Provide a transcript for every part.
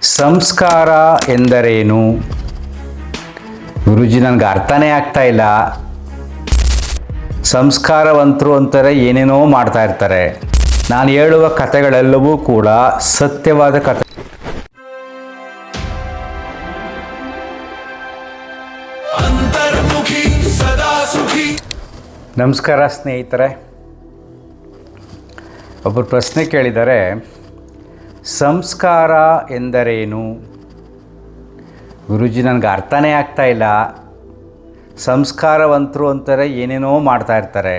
ಸಂಸ್ಕಾರ ಎಂದರೇನು? ಗುರುಜಿ, ನನಗೆ ಅರ್ಥನೇ ಆಗ್ತಾ ಇಲ್ಲ. ಸಂಸ್ಕಾರವಂತರು ಅಂತಾರೆ, ಏನೇನೋ ಮಾಡ್ತಾ ಇರ್ತಾರೆ. ನಾನು ಹೇಳುವ ಕಥೆಗಳೆಲ್ಲವೂ ಕೂಡ ಸತ್ಯವಾದ ಕಥೆ. ನಮಸ್ಕಾರ ಸ್ನೇಹಿತರೆ. ಒಬ್ಬರು ಪ್ರಶ್ನೆ ಕೇಳಿದ್ದಾರೆ, ಸಂಸ್ಕಾರ ಎಂದರೇನು? ಗುರುಜಿ, ನನಗೆ ಅರ್ಥನೇ ಆಗ್ತಾ ಇಲ್ಲ. ಸಂಸ್ಕಾರವಂತರು ಅಂತಾರೆ, ಏನೇನೋ ಮಾಡ್ತಾ ಇರ್ತಾರೆ.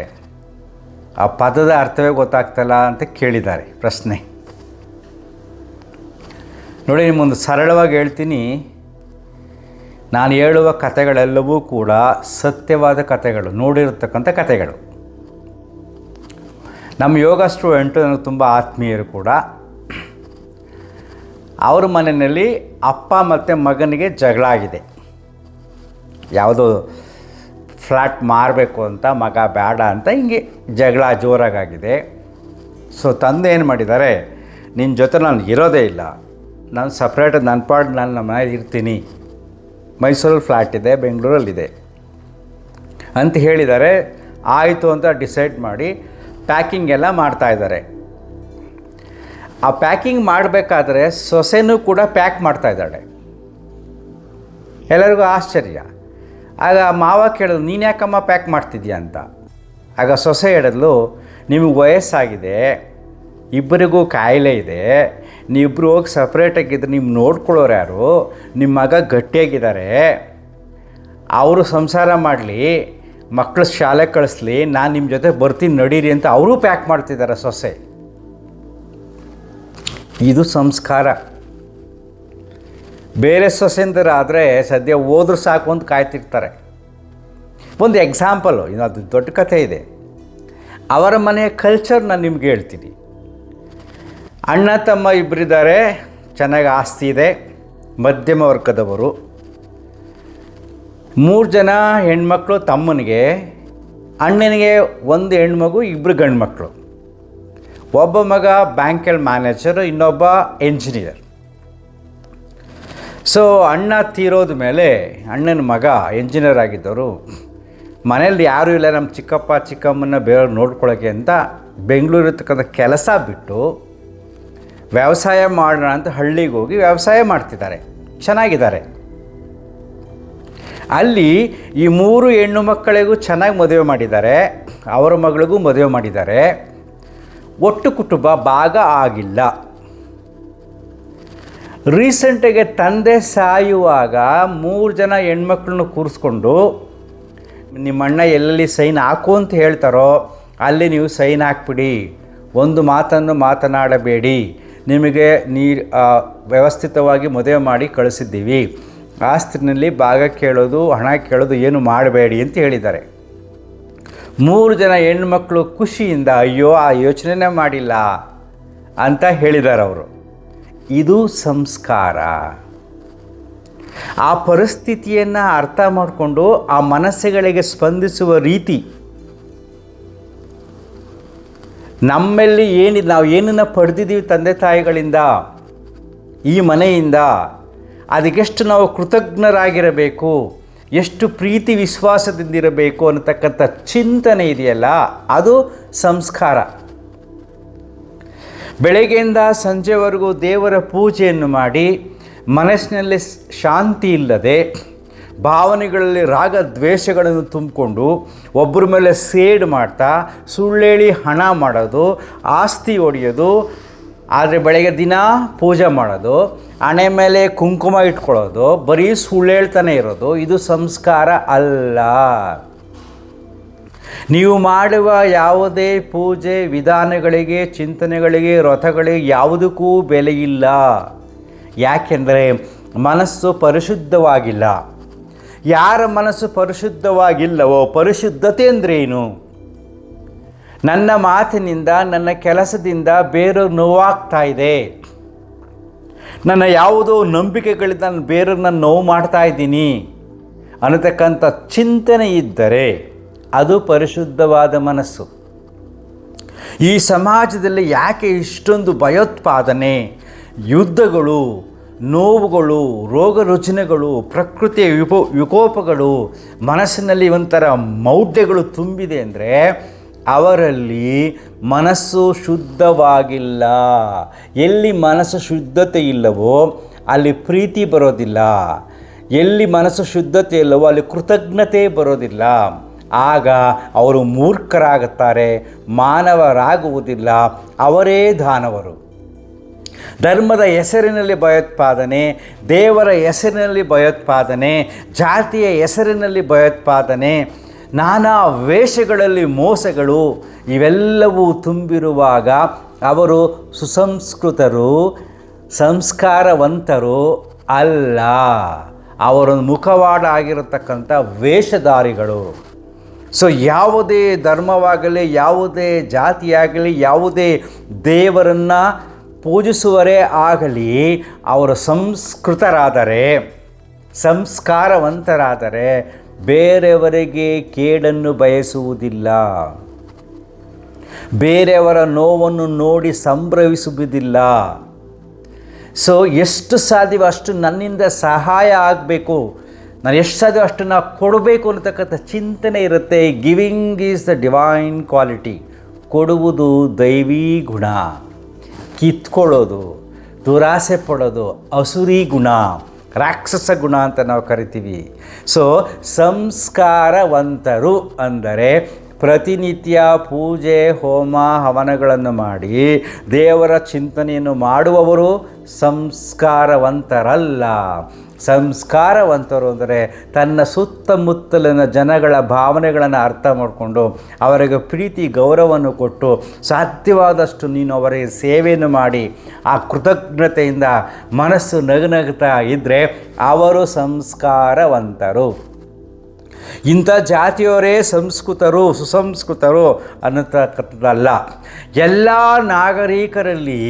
ಆ ಪದದ ಅರ್ಥವೇ ಗೊತ್ತಾಗ್ತಲ್ಲ ಅಂತ ಕೇಳಿದ್ದಾರೆ ಪ್ರಶ್ನೆ. ನೋಡಿ, ನಿಮ್ಮೊಂದು ಸರಳವಾಗಿ ಹೇಳ್ತೀನಿ. ನಾನು ಹೇಳುವ ಕಥೆಗಳೆಲ್ಲವೂ ಕೂಡ ಸತ್ಯವಾದ ಕಥೆಗಳು, ನೋಡಿರತಕ್ಕಂಥ ಕಥೆಗಳು. ನಮ್ಮ ಯೋಗ ಸ್ಟೂಡೆಂಟು ನನಗೆ ತುಂಬ ಆತ್ಮೀಯರು ಕೂಡ. ಅವ್ರ ಮನೆಯಲ್ಲಿ ಅಪ್ಪ ಮತ್ತು ಮಗನಿಗೆ ಜಗಳ ಆಗಿದೆ. ಯಾವುದೋ ಫ್ಲ್ಯಾಟ್ ಮಾರಬೇಕು ಅಂತ, ಮಗ ಬೇಡ ಅಂತ, ಹಿಂಗೆ ಜಗಳ ಜೋರಾಗಿದೆ. ಸೊ ತಂದೆ ಏನು ಮಾಡಿದ್ದಾರೆ, ನಿನ್ನ ಜೊತೆ ನಾನು ಇರೋದೇ ಇಲ್ಲ, ನಾನು ಸಪ್ರೇಟ್ ನನ್ನ ಪಾಡು ನಾನು ನಮ್ಮ ಮನೇಲಿ ಇರ್ತೀನಿ, ಮೈಸೂರಲ್ಲಿ ಫ್ಲ್ಯಾಟ್ ಇದೆ, ಬೆಂಗಳೂರಲ್ಲಿದೆ ಅಂತ ಹೇಳಿದ್ದಾರೆ. ಆಯಿತು ಅಂತ ಡಿಸೈಡ್ ಮಾಡಿ ಪ್ಯಾಕಿಂಗ್ ಎಲ್ಲ ಮಾಡ್ತಾಯಿದ್ದಾರೆ. ಆ ಪ್ಯಾಕಿಂಗ್ ಮಾಡಬೇಕಾದ್ರೆ ಸೊಸೆನೂ ಕೂಡ ಪ್ಯಾಕ್ ಮಾಡ್ತಾಯಿದ್ದಾಳೆ. ಎಲ್ಲರಿಗೂ ಆಶ್ಚರ್ಯ. ಆಗ ಮಾವ ಕೇಳಿದ್ರು, ನೀನು ಯಾಕಮ್ಮ ಪ್ಯಾಕ್ ಮಾಡ್ತಿದ್ಯಾ ಅಂತ. ಆಗ ಸೊಸೆ ಹೇಳಿದ್ಲು, ನಿಮಗೆ ವಯಸ್ಸಾಗಿದೆ, ಇಬ್ಬರಿಗೂ ಕಾಯಿಲೆ ಇದೆ, ನೀವಿಬ್ಬರು ಹೋಗಿ ಸಪ್ರೇಟಾಗಿದ್ದರೆ ನಿಮ್ಮ ನೋಡ್ಕೊಳ್ಳೋರು ಯಾರು? ನಿಮ್ಮ ಮಗ ಗಟ್ಟಿಯಾಗಿದ್ದಾರೆ, ಅವರು ಸಂಸಾರ ಮಾಡಲಿ, ಮಕ್ಕಳು ಶಾಲೆ ಕಳಿಸ್ಲಿ, ನಾನು ನಿಮ್ಮ ಜೊತೆ ಬರ್ತೀನಿ ನಡೀರಿ ಅಂತ ಅವರೂ ಪ್ಯಾಕ್ ಮಾಡ್ತಿದ್ದಾರೆ ಸೊಸೆ. ಇದು ಸಂಸ್ಕಾರ. ಬೇರೆ ಸೊಸೆಂದರಾದರೆ ಸದ್ಯ ಹೋದ್ರೂ ಸಾಕು ಅಂತ ಕಾಯ್ತಿರ್ತಾರೆ. ಒಂದು ಎಕ್ಸಾಂಪಲು, ಅದು ದೊಡ್ಡ ಕಥೆ ಇದೆ. ಅವರ ಮನೆಯ ಕಲ್ಚರ್ ನಾನು ನಿಮ್ಗೆ ಹೇಳ್ತೀನಿ. ಅಣ್ಣ ತಮ್ಮ ಇಬ್ಬರಿದ್ದಾರೆ, ಚೆನ್ನಾಗಿ ಆಸ್ತಿ ಇದೆ, ಮಧ್ಯಮ ವರ್ಗದವರು. 3 ಜನ ಹೆಣ್ಮಕ್ಳು ತಮ್ಮನಿಗೆ, ಅಣ್ಣನಿಗೆ 1 ಹೆಣ್ಮಗು, 2 ಗಂಡು ಮಕ್ಕಳು. ಒಬ್ಬ ಮಗ ಬ್ಯಾಂಕಲ್ಲಿ ಮ್ಯಾನೇಜರ್, ಇನ್ನೊಬ್ಬ ಎಂಜಿನಿಯರ್. ಸೊ ಅಣ್ಣ ತೀರೋದ ಮೇಲೆ ಅಣ್ಣನ ಮಗ ಎಂಜಿನಿಯರ್ ಆಗಿದ್ದವರು, ಮನೇಲಿ ಯಾರೂ ಇಲ್ಲ, ನಮ್ಮ ಚಿಕ್ಕಪ್ಪ ಚಿಕ್ಕಮ್ಮನ ಬೇರೆಯವ್ರು ನೋಡ್ಕೊಳ್ಳೋಕ್ಕೆ ಅಂತ ಬೆಂಗಳೂರು ಇರ್ತಕ್ಕಂಥ ಕೆಲಸ ಬಿಟ್ಟು ವ್ಯವಸಾಯ ಮಾಡೋಣ ಅಂತ ಹಳ್ಳಿಗೆ ಹೋಗಿ ವ್ಯವಸಾಯ ಮಾಡ್ತಿದ್ದಾರೆ, ಚೆನ್ನಾಗಿದ್ದಾರೆ. ಅಲ್ಲಿ ಈ 3 ಹೆಣ್ಣು ಮಕ್ಕಳಿಗೂ ಚೆನ್ನಾಗಿ ಮದುವೆ ಮಾಡಿದ್ದಾರೆ, ಅವರ ಮಗಳಿಗೂ ಮದುವೆ ಮಾಡಿದ್ದಾರೆ. ಒಟ್ಟು ಕುಟುಂಬ ಭಾಗ ಆಗಿಲ್ಲ. ರೀಸೆಂಟಾಗಿ ತಂದೆ ಸಾಯುವಾಗ 3 ಜನ ಹೆಣ್ಮಕ್ಳನ್ನ ಕೂರಿಸ್ಕೊಂಡು, ನಿಮ್ಮಣ್ಣ ಎಲ್ಲೆಲ್ಲಿ ಸೈನ್ ಹಾಕು ಅಂತ ಹೇಳ್ತಾರೋ ಅಲ್ಲಿ ನೀವು ಸೈನ್ ಹಾಕ್ಬಿಡಿ, ಒಂದು ಮಾತನ್ನು ಮಾತನಾಡಬೇಡಿ, ನಿಮಗೆ ವ್ಯವಸ್ಥಿತವಾಗಿ ಮದುವೆ ಮಾಡಿ ಕಳಿಸಿದ್ದೀವಿ, ಆಸ್ತಿನಲ್ಲಿ ಭಾಗ ಕೇಳೋದು, ಹಣ ಕೇಳೋದು ಏನು ಮಾಡಬೇಡಿ ಅಂತ ಹೇಳಿದ್ದಾರೆ. 3 ಜನ ಹೆಣ್ಮಕ್ಳು ಖುಷಿಯಿಂದ, ಅಯ್ಯೋ ಆ ಯೋಚನೆನೇ ಮಾಡಿಲ್ಲ ಅಂತ ಹೇಳಿದ್ದಾರೆ ಅವರು. ಇದು ಸಂಸ್ಕಾರ. ಆ ಪರಿಸ್ಥಿತಿಯನ್ನು ಅರ್ಥ ಮಾಡಿಕೊಂಡು ಆ ಮನಸ್ಸುಗಳಿಗೆ ಸ್ಪಂದಿಸುವ ರೀತಿ, ನಮ್ಮಲ್ಲಿ ಏನಿದೆ, ನಾವು ಏನನ್ನು ಪಡೆದಿದ್ದೀವಿ ತಂದೆ ತಾಯಿಗಳಿಂದ, ಈ ಮನೆಯಿಂದ, ಅದಕ್ಕೆಷ್ಟು ನಾವು ಕೃತಜ್ಞರಾಗಿರಬೇಕು, ಎಷ್ಟು ಪ್ರೀತಿ ವಿಶ್ವಾಸದಿಂದಿರಬೇಕು ಅನ್ನತಕ್ಕಂಥ ಚಿಂತನೆ ಇದೆಯಲ್ಲ, ಅದು ಸಂಸ್ಕಾರ. ಬೆಳಗ್ಗೆಯಿಂದ ಸಂಜೆವರೆಗೂ ದೇವರ ಪೂಜೆಯನ್ನು ಮಾಡಿ ಮನಸ್ಸಿನಲ್ಲಿ ಶಾಂತಿ ಇಲ್ಲದೆ, ಭಾವನೆಗಳಲ್ಲಿ ರಾಗ ದ್ವೇಷಗಳನ್ನು ತುಂಬಿಕೊಂಡು ಒಬ್ಬರ ಮೇಲೆ ಸೇಡ್ ಮಾಡ್ತಾ, ಸುಳ್ಳೇಳಿ ಹಣ ಮಾಡೋದು, ಆಸ್ತಿ ಹೊಡೆಯೋದು, ಆದರೆ ಬೆಳಗ್ಗೆ ದಿನ ಪೂಜೆ ಮಾಡೋದು, ಹಣೆ ಮೇಲೆ ಕುಂಕುಮ ಇಟ್ಕೊಳ್ಳೋದು, ಬರೀ ಸುಳ್ಳೇಳ್ತಾನೆ ಇರೋದು, ಇದು ಸಂಸ್ಕಾರ ಅಲ್ಲ. ನೀವು ಮಾಡುವ ಯಾವುದೇ ಪೂಜೆ ವಿಧಾನಗಳಿಗೆ, ಚಿಂತನೆಗಳಿಗೆ, ವ್ರತಗಳಿಗೆ ಯಾವುದಕ್ಕೂ ಬೆಲೆ ಇಲ್ಲ. ಯಾಕೆಂದರೆ ಮನಸ್ಸು ಪರಿಶುದ್ಧವಾಗಿಲ್ಲ. ಯಾರ ಮನಸ್ಸು ಪರಿಶುದ್ಧವಾಗಿಲ್ಲವೋ, ಪರಿಶುದ್ಧತೆ ಅಂದ್ರೇನು? ನನ್ನ ಮಾತಿನಿಂದ, ನನ್ನ ಕೆಲಸದಿಂದ ಬೇರೆಯವ್ರು ನೋವಾಗ್ತಾ ಇದೆ, ನನ್ನ ಯಾವುದೋ ನಂಬಿಕೆಗಳಿಂದ ನಾನು ಬೇರೆಯವ್ರನ್ನ ನೋವು ಮಾಡ್ತಾ ಇದ್ದೀನಿ ಅನ್ನತಕ್ಕಂಥ ಚಿಂತನೆ ಇದ್ದರೆ ಅದು ಪರಿಶುದ್ಧವಾದ ಮನಸ್ಸು. ಈ ಸಮಾಜದಲ್ಲಿ ಯಾಕೆ ಇಷ್ಟೊಂದು ಭಯೋತ್ಪಾದನೆ, ಯುದ್ಧಗಳು, ನೋವುಗಳು, ರೋಗ ರುಜಿನಗಳು, ಪ್ರಕೃತಿಯ ವಿಕೋಪಗಳು, ಮನಸ್ಸಿನಲ್ಲಿ ಒಂಥರ ಮೌಢ್ಯಗಳು ತುಂಬಿದೆ ಅಂದರೆ ಅವರಲ್ಲಿ ಮನಸ್ಸು ಶುದ್ಧವಾಗಿಲ್ಲ. ಎಲ್ಲಿ ಮನಸ್ಸು ಶುದ್ಧತೆ ಇಲ್ಲವೋ ಅಲ್ಲಿ ಪ್ರೀತಿ ಬರೋದಿಲ್ಲ. ಎಲ್ಲಿ ಮನಸ್ಸು ಶುದ್ಧತೆ ಇಲ್ಲವೋ ಅಲ್ಲಿ ಕೃತಜ್ಞತೆ ಬರೋದಿಲ್ಲ. ಆಗ ಅವರು ಮೂರ್ಖರಾಗುತ್ತಾರೆ, ಮಾನವರಾಗುವುದಿಲ್ಲ, ಅವರೇ ದಾನವರು. ಧರ್ಮದ ಹೆಸರಿನಲ್ಲಿ ಭಯೋತ್ಪಾದನೆ, ದೇವರ ಹೆಸರಿನಲ್ಲಿ ಭಯೋತ್ಪಾದನೆ, ಜಾತಿಯ ಹೆಸರಿನಲ್ಲಿ ಭಯೋತ್ಪಾದನೆ, ನಾನಾ ವೇಷಗಳಲ್ಲಿ ಮೋಸಗಳು ಇವೆಲ್ಲವೂ ತುಂಬಿರುವಾಗ ಅವರು ಸುಸಂಸ್ಕೃತರು, ಸಂಸ್ಕಾರವಂತರು ಅಲ್ಲ. ಅವರೊಂದು ಮುಖವಾಡ ಆಗಿರತಕ್ಕಂಥ ವೇಷಧಾರಿಗಳು. ಸೊ ಯಾವುದೇ ಧರ್ಮವಾಗಲಿ, ಯಾವುದೇ ಜಾತಿಯಾಗಲಿ, ಯಾವುದೇ ದೇವರನ್ನು ಪೂಜಿಸುವರೇ ಆಗಲಿ, ಅವರು ಸಂಸ್ಕೃತರಾದರೆ, ಸಂಸ್ಕಾರವಂತರಾದರೆ ಬೇರೆಯವರಿಗೆ ಕೇಡನ್ನು ಬಯಸುವುದಿಲ್ಲ, ಬೇರೆಯವರ ನೋವನ್ನು ನೋಡಿ ಸಂಭ್ರಮಿಸುವುದಿಲ್ಲ. ಸೊ ಎಷ್ಟು ಸಾಧ್ಯವೋ ಅಷ್ಟು ನನ್ನಿಂದ ಸಹಾಯ ಆಗಬೇಕು, ನಾನು ಎಷ್ಟು ಸಾಧ್ಯವೋ ಅಷ್ಟು ನಾವು ಕೊಡಬೇಕು ಅನ್ನತಕ್ಕಂಥ ಚಿಂತನೆ ಇರುತ್ತೆ. Giving is the divine quality. ಕೊಡುವುದು ದೈವೀ ಗುಣ. ಕಿತ್ಕೊಳ್ಳೋದು, ದುರಾಸೆ ಪಡೋದು ಅಸುರಿ ಗುಣ, ರಾಕ್ಷಸ ಗುಣ ಅಂತ ನಾವು ಕರಿತೀವಿ. ಸೊ ಸಂಸ್ಕಾರವಂತರು ಅಂದರೆ ಪ್ರತಿನಿತ್ಯ ಪೂಜೆ, ಹೋಮ, ಹವನಗಳನ್ನು ಮಾಡಿ ದೇವರ ಚಿಂತನೆಯನ್ನು ಮಾಡುವವರು ಸಂಸ್ಕಾರವಂತರಲ್ಲ. ಸಂಸ್ಕಾರವಂತರು ಅಂದರೆ ತನ್ನ ಸುತ್ತಮುತ್ತಲಿನ ಜನಗಳ ಭಾವನೆಗಳನ್ನು ಅರ್ಥ ಮಾಡಿಕೊಂಡು ಅವರಿಗೆ ಪ್ರೀತಿ ಗೌರವವನ್ನು ಕೊಟ್ಟು ಸಾಧ್ಯವಾದಷ್ಟು ನೀನು ಅವರಿಗೆ ಸೇವೆಯನ್ನು ಮಾಡಿ ಆ ಕೃತಜ್ಞತೆಯಿಂದ ಮನಸ್ಸು ನಗುನಗುತ್ತಾ ಇದ್ದರೆ ಅವರು ಸಂಸ್ಕಾರವಂತರು. ಇಂಥ ಜಾತಿಯವರೇ ಸಂಸ್ಕೃತರು, ಸುಸಂಸ್ಕೃತರು ಅನ್ನತಕ್ಕಂಥದ್ದಲ್ಲ. ಎಲ್ಲ ನಾಗರಿಕರಲ್ಲಿ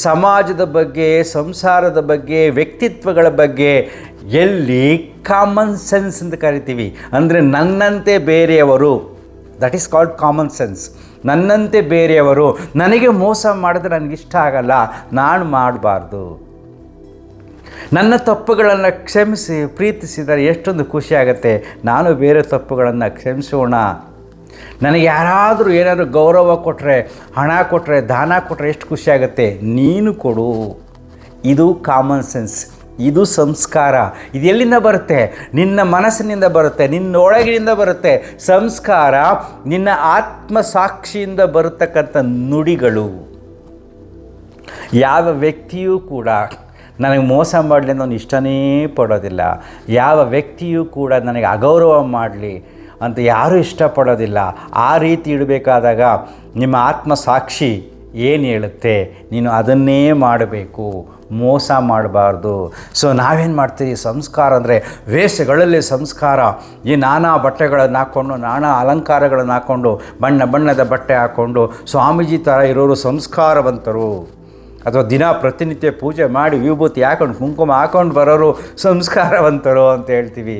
ಸಮಾಜದ ಬಗ್ಗೆ, ಸಂಸಾರದ ಬಗ್ಗೆ, ವ್ಯಕ್ತಿತ್ವಗಳ ಬಗ್ಗೆ ಎಲ್ಲಿ ಕಾಮನ್ ಸೆನ್ಸ್ ಅಂತ ಕರಿತೀವಿ, ಅಂದರೆ ನನ್ನಂತೆ ಬೇರೆಯವರು, that is called common sense. ನನ್ನಂತೆ ಬೇರೆಯವರು, ನನಗೆ ಮೋಸ ಮಾಡಿದ್ರೆ ನನಗಿಷ್ಟ ಆಗಲ್ಲ, ನಾನು ಮಾಡಬಾರ್ದು. ನನ್ನ ತಪ್ಪುಗಳನ್ನು ಕ್ಷಮಿಸಿ ಪ್ರೀತಿಸಿದರೆ ಎಷ್ಟೊಂದು ಖುಷಿಯಾಗತ್ತೆ. ನಾನು ಬೇರೆ ತಪ್ಪುಗಳನ್ನು ಕ್ಷಮಿಸೋಣ. ನನಗೆ ಯಾರಾದರೂ ಏನಾದರೂ ಗೌರವ ಕೊಟ್ಟರೆ, ಹಣ ಕೊಟ್ಟರೆ, ದಾನ ಕೊಟ್ಟರೆ ಎಷ್ಟು ಖುಷಿಯಾಗತ್ತೆ. ನೀನು ಕೊಡು. ಇದು ಕಾಮನ್ ಸೆನ್ಸ್, ಇದು ಸಂಸ್ಕಾರ. ಇದು ಎಲ್ಲಿಂದ ಬರುತ್ತೆ? ನಿನ್ನ ಮನಸ್ಸಿನಿಂದ ಬರುತ್ತೆ, ನಿನ್ನೊಳಗಿನಿಂದ ಬರುತ್ತೆ. ಸಂಸ್ಕಾರ ನಿನ್ನ ಆತ್ಮಸಾಕ್ಷಿಯಿಂದ ಬರತಕ್ಕಂಥ ನುಡಿಗಳು. ಯಾವ ವ್ಯಕ್ತಿಯೂ ಕೂಡ ನನಗೆ ಮೋಸ ಮಾಡಲಿ ಅಂತ ಅವನು ಇಷ್ಟನೇ ಪಡೋದಿಲ್ಲ. ಯಾವ ವ್ಯಕ್ತಿಯೂ ಕೂಡ ನನಗೆ ಅಗೌರವ ಮಾಡಲಿ ಅಂತ ಯಾರೂ ಇಷ್ಟಪಡೋದಿಲ್ಲ. ಆ ರೀತಿ ಇಡಬೇಕಾದಾಗ ನಿಮ್ಮ ಆತ್ಮಸಾಕ್ಷಿ ಏನು ಹೇಳುತ್ತೆ, ನೀನು ಅದನ್ನೇ ಮಾಡಬೇಕು, ಮೋಸ ಮಾಡಬಾರ್ದು. ಸೊ ನಾವೇನು ಮಾಡ್ತೀವಿ? ಸಂಸ್ಕಾರ ಅಂದರೆ ವೇಷಗಳಲ್ಲಿ ಸಂಸ್ಕಾರ. ಈ ನಾನಾ ಬಟ್ಟೆಗಳನ್ನು ಹಾಕ್ಕೊಂಡು, ನಾನಾ ಅಲಂಕಾರಗಳನ್ನು ಹಾಕ್ಕೊಂಡು, ಬಣ್ಣ ಬಣ್ಣದ ಬಟ್ಟೆ ಹಾಕ್ಕೊಂಡು ಸ್ವಾಮೀಜಿ ಥರ ಇರೋರು ಸಂಸ್ಕಾರವಂತರು. ಅಥವಾ ದಿನ ಪ್ರತಿನಿತ್ಯ ಪೂಜೆ ಮಾಡಿ ವಿಭೂತಿ ಹಾಕೊಂಡು ಕುಂಕುಮ ಹಾಕ್ಕೊಂಡು ಬರೋರು ಸಂಸ್ಕಾರವಂತರು ಅಂತ ಹೇಳ್ತೀವಿ.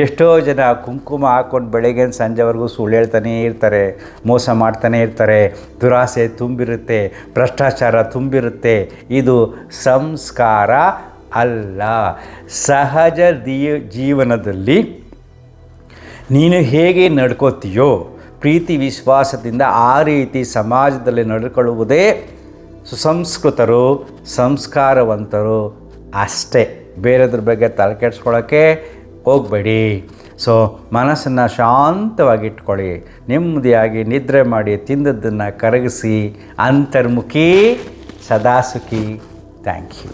ಎಷ್ಟೋ ಜನ ಕುಂಕುಮ ಹಾಕ್ಕೊಂಡು ಬೆಳಗ್ಗೆ ಸಂಜೆವರೆಗೂ ಸುಳ್ಳು ಹೇಳ್ತಾನೇ ಇರ್ತಾರೆ, ಮೋಸ ಮಾಡ್ತಾನೇ ಇರ್ತಾರೆ, ದುರಾಸೆ ತುಂಬಿರುತ್ತೆ, ಭ್ರಷ್ಟಾಚಾರ ತುಂಬಿರುತ್ತೆ. ಇದು ಸಂಸ್ಕಾರ ಅಲ್ಲ. ಸಹಜ ಜೀವನದಲ್ಲಿ ನೀನು ಹೇಗೆ ನಡ್ಕೋತೀಯೋ ಪ್ರೀತಿ ವಿಶ್ವಾಸದಿಂದ ಆ ರೀತಿ ಸಮಾಜದಲ್ಲಿ ನಡ್ಕೊಳ್ಳುವುದೇ ಸುಸಂಸ್ಕೃತರು, ಸಂಸ್ಕಾರವಂತರು ಅಷ್ಟೇ. ಬೇರೆದ್ರ ಬಗ್ಗೆ ತಲೆ ಕೆಡಿಸ್ಕೊಳ್ಳೋಕ್ಕೆ ಹೋಗಬೇಡಿ. ಸೊ ಮನಸ್ಸನ್ನು ಶಾಂತವಾಗಿಟ್ಕೊಳ್ಳಿ, ನೆಮ್ಮದಿಯಾಗಿ ನಿದ್ರೆ ಮಾಡಿ, ತಿಂದದ್ದನ್ನು ಕರಗಿಸಿ, ಅಂತರ್ಮುಖಿ ಸದಾ ಸುಖಿ. Thank you.